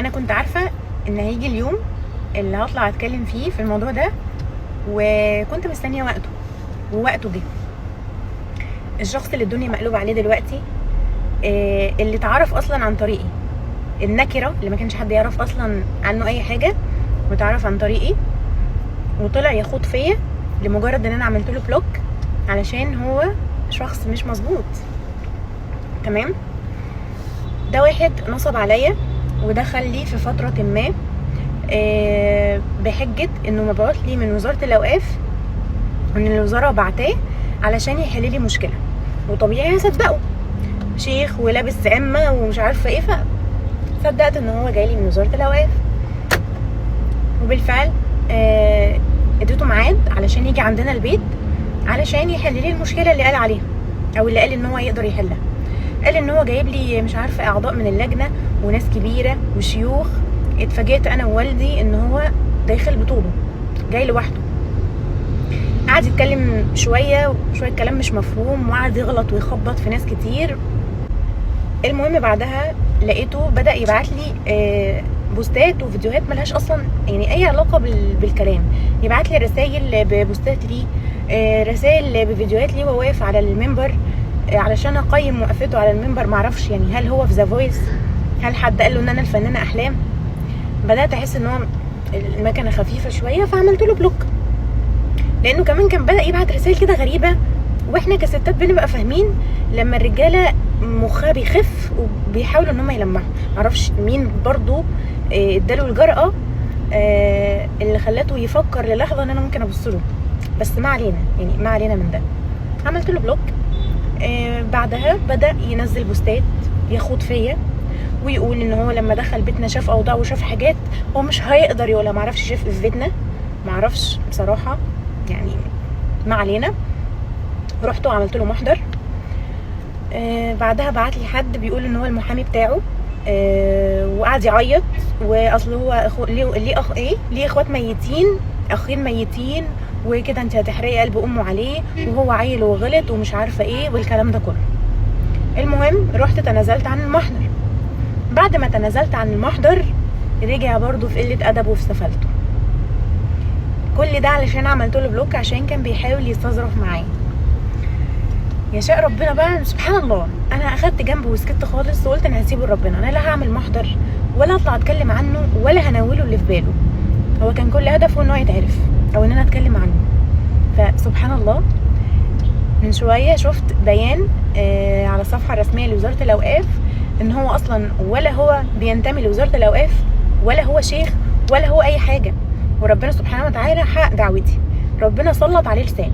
انا كنت عارفه ان هيجي اليوم اللي هطلع اتكلم فيه في الموضوع ده، وكنت مستنيه وقته، ووقته جه. الشخص اللي الدنيا مقلوبه عليه دلوقتي، اللي اتعرف اصلا عن طريقي، النكره اللي ما كانش حد يعرف اصلا عنه اي حاجه، واتعرف عن طريقي وطلع يخوض فيا لمجرد ان انا عملت له بلوك علشان هو شخص مش مظبوط. تمام. ده واحد نصب عليا ودخل لي في فتره ما بحجه انه مبعوث لي من وزاره الاوقاف، ان الوزاره بعتاه علشان يحل لي مشكله، وطبيعي هصدقه، شيخ ولابس عمه ومش عارفه ايه، فصدقت ان هو جاي لي من وزاره الاوقاف. وبالفعل اديته ميعاد علشان يجي عندنا البيت علشان يحل لي المشكله اللي قال عليها، او اللي قال ان هو يقدر يحلها. قال ان هو جايب لي مش عارفه اعضاء من اللجنه وناس كبيره وشيوخ. اتفاجئت انا ووالدي ان هو داخل بطوله، جاي لوحده. قعد يتكلم شويه كلام مش مفهوم، وقعد يغلط ويخبط في ناس كتير. المهم بعدها لقيته بدأ يبعت لي بوستات وفيديوهات ملهاش اصلا يعني اي علاقه بالكلام. يبعت لي رسائل ببوستات لي، رسائل بفيديوهات لي وهو واقف على المنبر علشان اقيم وقفته على المنبر. معرفش يعني هل هو في ذا فويس، هل حد قال له ان انا الفنانه احلام. بدات احس ان هو المكنه خفيفه شويه، فعملت له بلوك، لانه كمان كان بدا يبعت رسائل كده غريبه، واحنا كستات بنبقى فاهمين لما الرجاله مخها بيخف وبيحاولوا ان هم يلمحوا. معرفش مين برضو اداله الجرأة اللي خلته يفكر للحظه ان انا ممكن ابص له، بس ما علينا، يعني ما علينا من ده. عملت له بلوك. بعدها بدا ينزل بوستات يخوض فيا، ويقول ان هو لما دخل بيتنا شاف اوضاع وشاف حاجات هو مش هيقدر يقولها. معرفش شاف في بيتنا، معرفش بصراحه، يعني ما علينا. رحت وعملت له محضر. بعدها بعت لي حد بيقول ان هو المحامي بتاعه، وقعد يعيط، واصل هو ليه اخوات ميتين، اخين ميتين، وكده انت هتحرقي قلب امه عليه، وهو عيل وغلط ومش عارفه ايه والكلام ده كله. المهم رحت تنازلت عن المحضر. بعد ما تنازلت عن المحضر رجع برضو في قله ادبه وفي سفالته. كل ده علشان عملت له بلوك، عشان كان بيحاول يستظرف معايا. يشاء ربنا بقى، سبحان الله. انا اخدت جنبه وسكت خالص، وقلت انا هسيبه لربنا. انا لا هعمل محضر ولا اطلع اتكلم عنه ولا هنوله اللي في باله. هو كان كل هدفه ان هو يتعرف او ان انا اتكلم عنه. فسبحان الله، من شويه شفت بيان على الصفحه الرسميه لوزاره الاوقاف ان هو اصلا ولا هو بينتمي لوزاره الاوقاف، ولا هو شيخ، ولا هو اي حاجه. وربنا سبحانه وتعالى حقق دعوتي، ربنا سلط عليه لساني.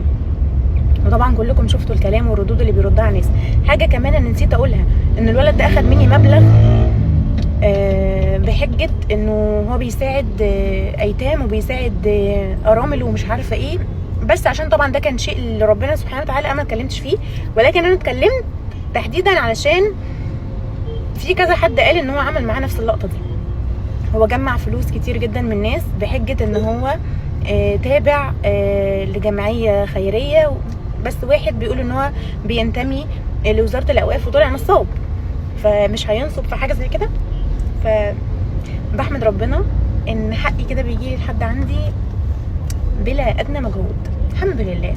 وطبعا كلكم شفتوا الكلام والردود اللي بيردها على الناس. حاجه كمان انا نسيت اقولها، ان الولد ده اخد مني مبلغ بحجه انه هو بيساعد ايتام وبيساعد ارامل ومش عارفه ايه، بس عشان طبعا ده كان شيء اللي ربنا سبحانه وتعالى انا ما اتكلمتش فيه، ولكن انا اتكلمت تحديدا علشان في كذا حد قال ان هو عمل معاه نفس اللقطه دي. هو جمع فلوس كتير جدا من الناس بحجه ان هو تابع لجمعيه خيريه، بس واحد بيقول ان هو بينتمي لوزاره الاوقاف وطلع نصاب، فمش هينصب في حاجه زي كده. فبحمد ربنا ان حقي كده بيجي لحد عندي بلا ادنى مجهود، الحمد لله.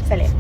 سلام.